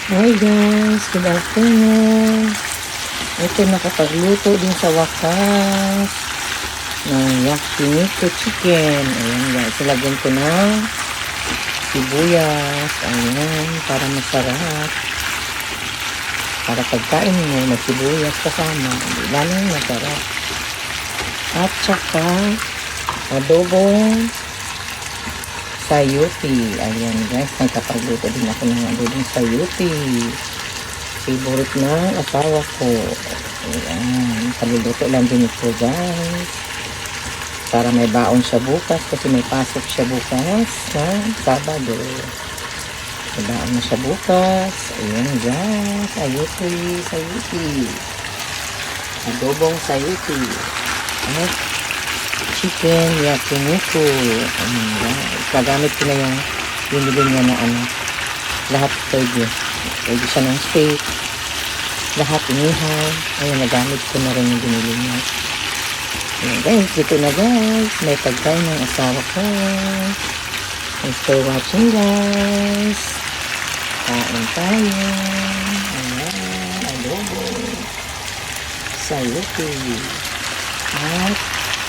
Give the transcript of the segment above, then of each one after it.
Hi guys, good afternoon. Ito nakapagluto din sa wakas ng yakiniku chicken. Ayan guys, ilagyan ko ng sibuyas. Ayan, para masarap. Para pagkain mo, may sibuyas kasama. Lalong masarap. At saka, adobong sayuti. Ayan guys, nagkapagluto din ako ng adobong sayuti. Favorite ng asawa ko. Ayan, paluluto lang din ito guys. Para may baon siya bukas kasi may pasok siya bukas ng Sabado. May baon na siya bukas. Ayan guys, sayuti, sayuti. Adobong sayuti. At chicken yakiniku. Ayan guys. Gagamit ko na yung binili niya na lahat pwede. Pwede siya ng steak. Lahat inihaw. Ayan, nagamit ko na rin yung binili niya. Ayan guys, dito na guys. May pagkain ng asawa ko. Thanks for watching guys. Kain tayo. Ayan, adobo. Sayuti. At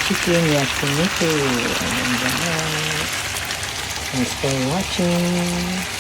chicken yakiniku. Ayan guys. Thanks for watching.